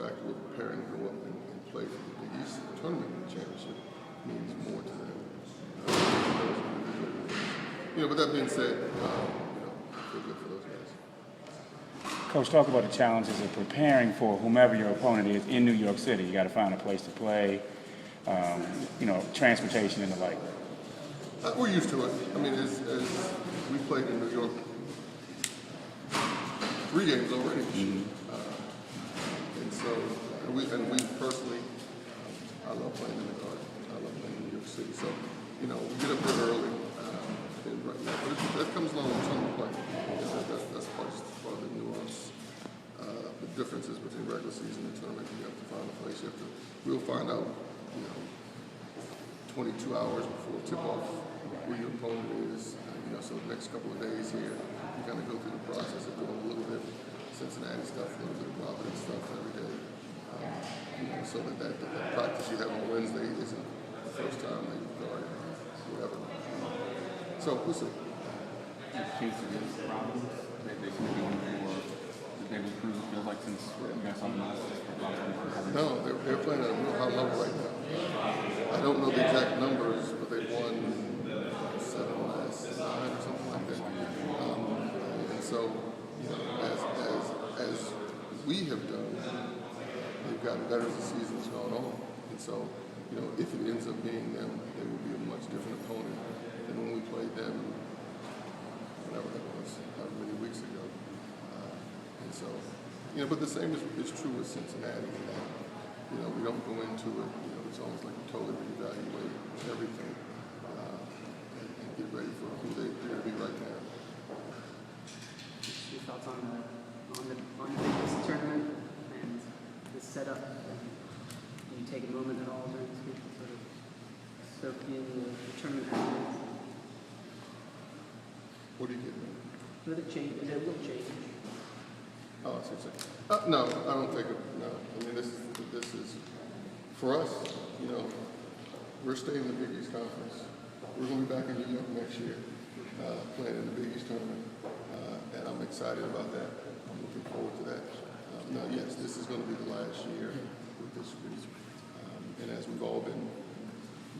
fact that we're preparing to go up and play for the Big East tournament championship means more to them. But that being said, I feel good for those guys. Coach, talk about the challenges of preparing for whomever your opponent is in New York City. You got to find a place to play, transportation and the like. We're used to it. I mean, as we played in New York 3 games already this year. And so, we personally, I love playing in the Garden. I love playing in New York City. So, we get up there early. But that comes along with tournament play. That's part of the nuance. The differences between regular season and tournament. You have to find a place. We'll find out, 22 hours before tip-off where your opponent is. So the next couple of days here, you kind of go through the process of doing a little bit of Cincinnati stuff, a little bit of Providence stuff every day. So that practice you have on Wednesday isn't the first time that you've guarded whatever. So we'll see. Chiefs against Providence, they can be one for the David Cruz. It feels like since you guys saw them last. No, they're playing at a real high level right now. I don't know the exact numbers, but they won 7 last 9 or something like that. And so, as we have done, they've gotten better as the season's gone on. And so, if it ends up being them, they will be a much different opponent than when we played them, whatever that was, however many weeks ago. And so, but the same is true with Cincinnati. We don't go into it, it's almost like we totally reevaluate everything and get ready for who they're going to be right now. Your thoughts on the Big East tournament and the setup? Do you take a moment at all during this week to sort of soak in the tournament aspects? What do you get? Will it change? Is there a little change? Oh, I see. No, I don't think it. No, I mean this is for us. We're staying in the Big East Conference. We're going to be back in New York next year, playing in the Big East tournament, and I'm excited about that. I'm looking forward to that. Now, yes, this is going to be the last year with this group, and as we've all been,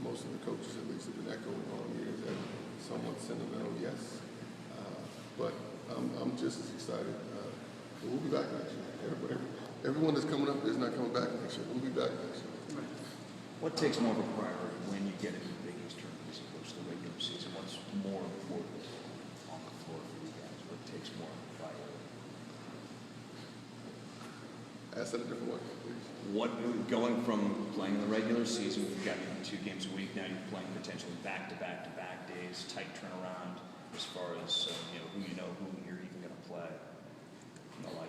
most of the coaches at least have been echoing all years that somewhat sentimental, yes, but I'm just as excited. We'll be back next year. Everyone that's coming up is not coming back next year. We'll be back next year. What takes more of a priority when you get into the Big East tournament as opposed to the regular season? What's more important on the floor for you guys? What takes more of a priority? Ask that a different way, please. Going from playing in the regular season, we've got 2 games a week, now you're playing potentially back-to-back-to-back days, tight turnaround as far as who who you're even going to play.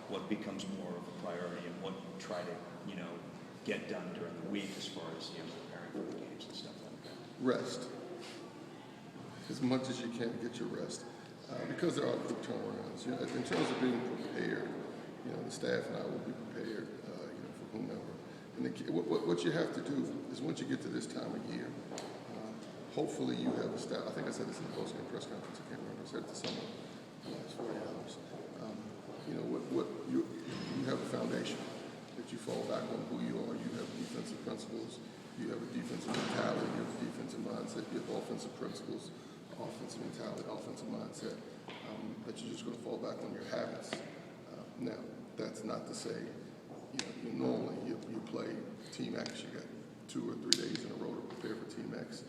What becomes more of a priority and what you try to, get done during the week as far as, preparing for the games and stuff like that? Rest. As much as you can, get your rest. Because there are quick turnarounds. In terms of being prepared, the staff and I will be prepared, for whomever. And what you have to do is once you get to this time of year, hopefully you have a staff. I think I said this in the post-game press conference. I can't remember. I said it to someone in the last 40 hours. You have a foundation that you fall back on who you are. You have defensive principles. You have a defensive mentality. You have a defensive mindset. You have offensive principles, offensive mentality, offensive mindset. That you're just going to fall back on your habits. Now, that's not to say, normally you play Team X. You got 2 or 3 days in a row to prepare for Team X.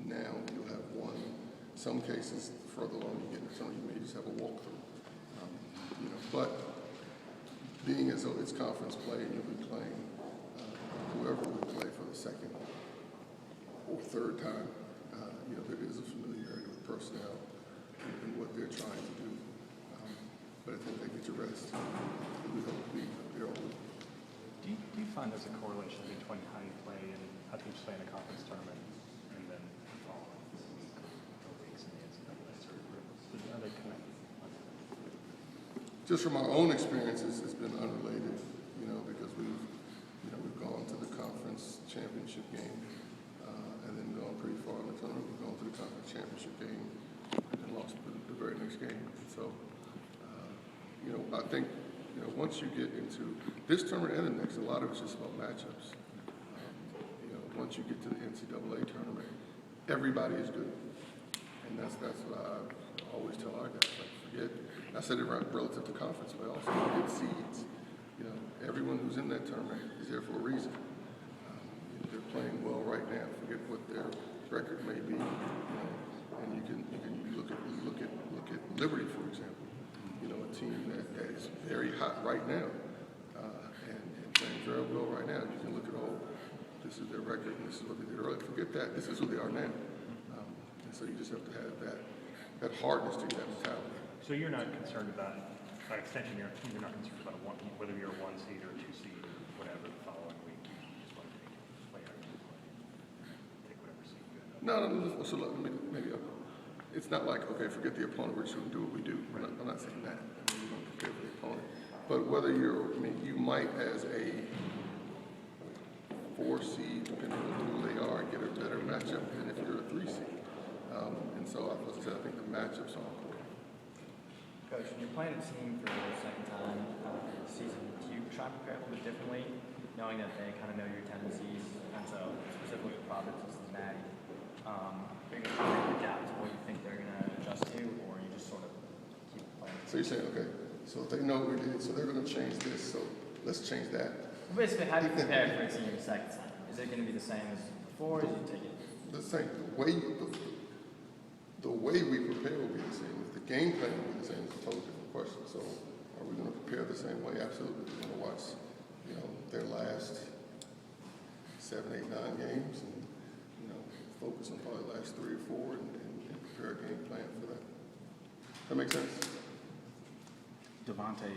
Now you'll have one. In some cases, further along you get in the tournament, you may just have a walkthrough. But being as though it's conference play and you'll be playing whoever we play for the second or third time, there is a familiarity with personnel and what they're trying to do. But I think they get your rest. We hope they're all. Do you find there's a correlation between how you play and how teams play in a conference tournament and then the following week or weeks in the NCAA? Are they connected? Just from our own experiences, it's been unrelated, because we've gone to the conference championship game and then gone pretty far in the tournament. We've gone to the conference championship game and then lost the very next game. So, I think, once you get into this tournament and the next, a lot of it's just about matchups. Once you get to the NCAA tournament, everybody is good. And that's what I always tell our guys. Like, forget, I said it relative to conference, but also forget seeds. Everyone who's in that tournament is there for a reason. They're playing well right now. Forget what their record may be. And you can look at Liberty, for example. A team that is very hot right now and playing very well right now. You can look at this is their record and this is what they did earlier. Forget that. This is who they are now. And so you just have to have that hardness to you, that mentality. So you're not concerned about, by extension, you're not concerned about whether you're a 1 seed or a 2 seed or whatever the following week. You just want to take whatever seed you end up. No. So maybe it's not like, okay, forget the opponent, we're just going to do what we do. I'm not saying that. We're going to prepare for the opponent. But whether you might as a 4 seed, depending on who they are, get a better matchup than if you're a 3 seed. And so, as I said, I think the matchups are important. Coach, when you're playing a team for the second time this season, do you try to prepare a little bit differently, knowing that they kind of know your tendencies, and so specifically with Providence and Cincinnati, are you going to try to adapt to what you think they're going to adjust to, or you just sort of keep playing? So you're saying, okay, so they know what we did, so they're going to change this, so let's change that. Well, basically, how do you prepare for a team the second time? Is it going to be the same as before, or do you take it? The same. The way we prepare will be the same. If the game plan will be the same, it's a totally different question. So are we going to prepare the same way? Absolutely. We're going to watch, their last 7, 8, 9 games and, focus on probably the last 3 or 4 and prepare a game plan for that. That make sense? Devontae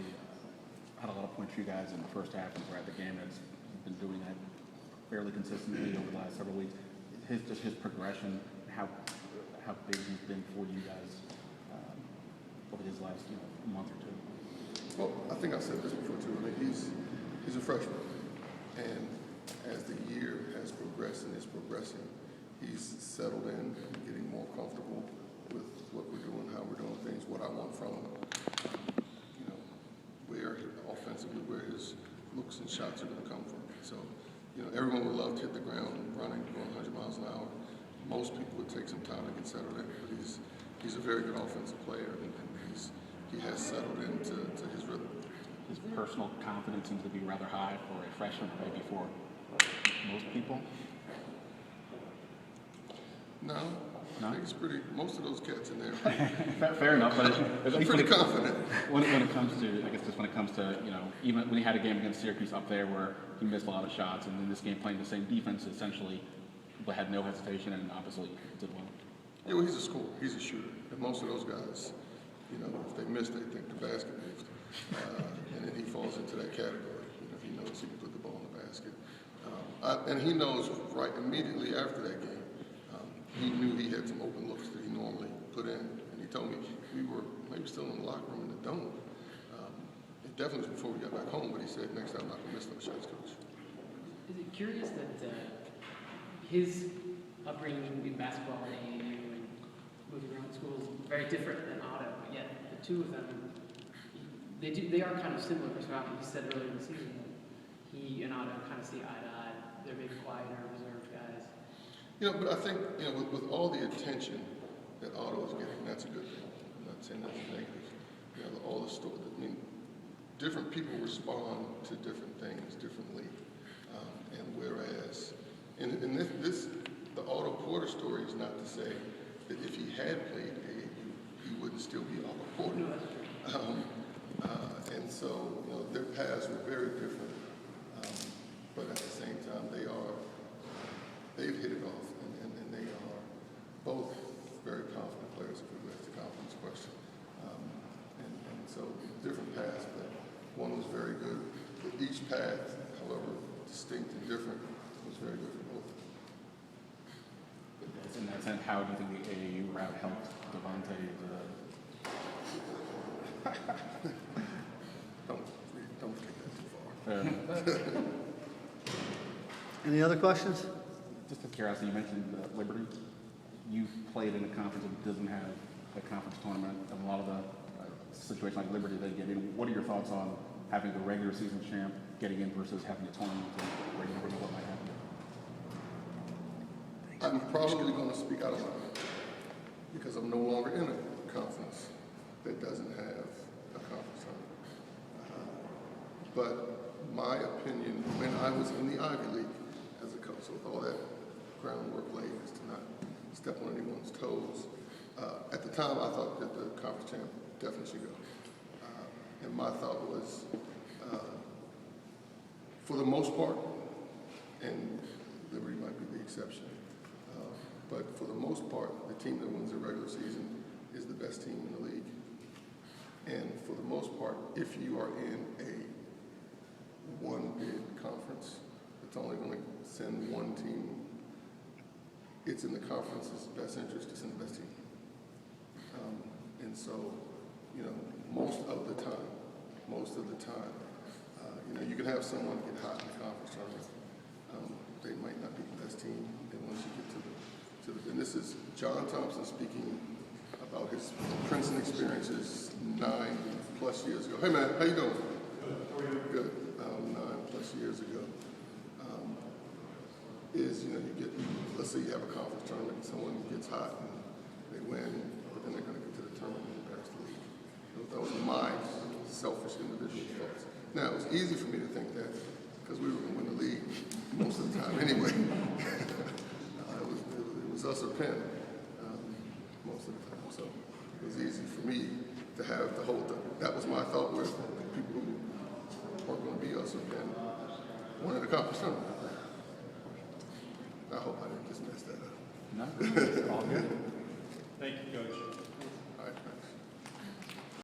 had a lot of points for you guys in the first half and throughout the game. That's been doing that fairly consistently over the last several weeks. His progression, how big he's been for you guys over his last month or 2. Well, I think I said this before too. He's a freshman, and as the year has progressed and is progressing, he's settled in and getting more comfortable with what we're doing, how we're doing things, what I want from him. Where offensively, where his looks and shots are going to come from. So, everyone would love to hit the ground running, going 100 miles an hour. Most people would take some time to get settled in, but he's a very good offensive player, and he has settled into his rhythm. His personal confidence seems to be rather high for a freshman, maybe for most people. No? I think it's most of those cats in there. Fair enough, but I'm pretty confident. When it comes to, I guess just when it comes to, even when he had a game against Syracuse up there where he missed a lot of shots, and in this game playing the same defense essentially, but had no hesitation and obviously did well. Yeah, well, he's a scorer. He's a shooter. And most of those guys, if they miss, they think the basket moved. And then he falls into that category. If he knows he can put the ball in the basket. And he knows right immediately after that game, he knew he had some open looks that he normally put in. And he told me we were maybe still in the locker room in the dome. It definitely was before we got back home, but he said, next time I'm not going to miss those shots, Coach. Is it curious that his upbringing in basketball at AAU and moving around schools is very different than Otto, but yet the two of them, they are kind of similar personalities. He said earlier in the season that he and Otto kind of see eye to eye. They're maybe quieter, reserved guys. But I think, with all the attention that Otto is getting, that's a good thing. I'm not saying that's negative. All the stories, different people respond to different things differently. And whereas, the Otto Porter story is not to say that if he had played AAU, he wouldn't still be Otto Porter. And so, their paths were very different. But at the same time, they've hit it off, and they are both very confident players, if we go to the confidence question. And so different paths, but one was very good. But each path, however distinct and different, was very good for both. In that sense, how do you think the AAU route helped Devontae? Don't take that too far. Any other questions? Just a curiosity, you mentioned Liberty. You've played in a conference that doesn't have a conference tournament, and a lot of the situations like Liberty they get in. What are your thoughts on having a regular season champ getting in versus having a tournament where you never know what might happen? I'm probably going to speak out of line because I'm no longer in a conference that doesn't have a conference tournament. But my opinion, when I was in the Ivy League as a coach, so with all that groundwork laid is to not step on anyone's toes. At the time, I thought that the conference champ definitely should go. And my thought was, for the most part, and Liberty might be the exception, but for the most part, the team that wins the regular season is the best team in the league. And for the most part, if you are in a one-bid conference, it's only going to send one team. It's in the conference's best interest to send the best team. And so, you know, most of the time, you know, you can have someone get hot in the conference tournament. They might not be the best team. And once you get to the, and this is John Thompson speaking about his Princeton experiences 9+ years ago. Hey man, how you doing? Good. 9+ years ago. Is, you know, you get, let's say you have a conference tournament and someone gets hot and they win, but then they're going to get to the tournament and embarrass the league. That was my selfish individual thoughts. Now, it was easy for me to think that because we were going to win the league most of the time anyway. It was us or Penn most of the time. So it was easy for me to have the whole thing. That was my thought with people who weren't going to be us or Penn wanted a conference tournament. I hope I didn't just mess that up. No, all good. Thank you, Coach.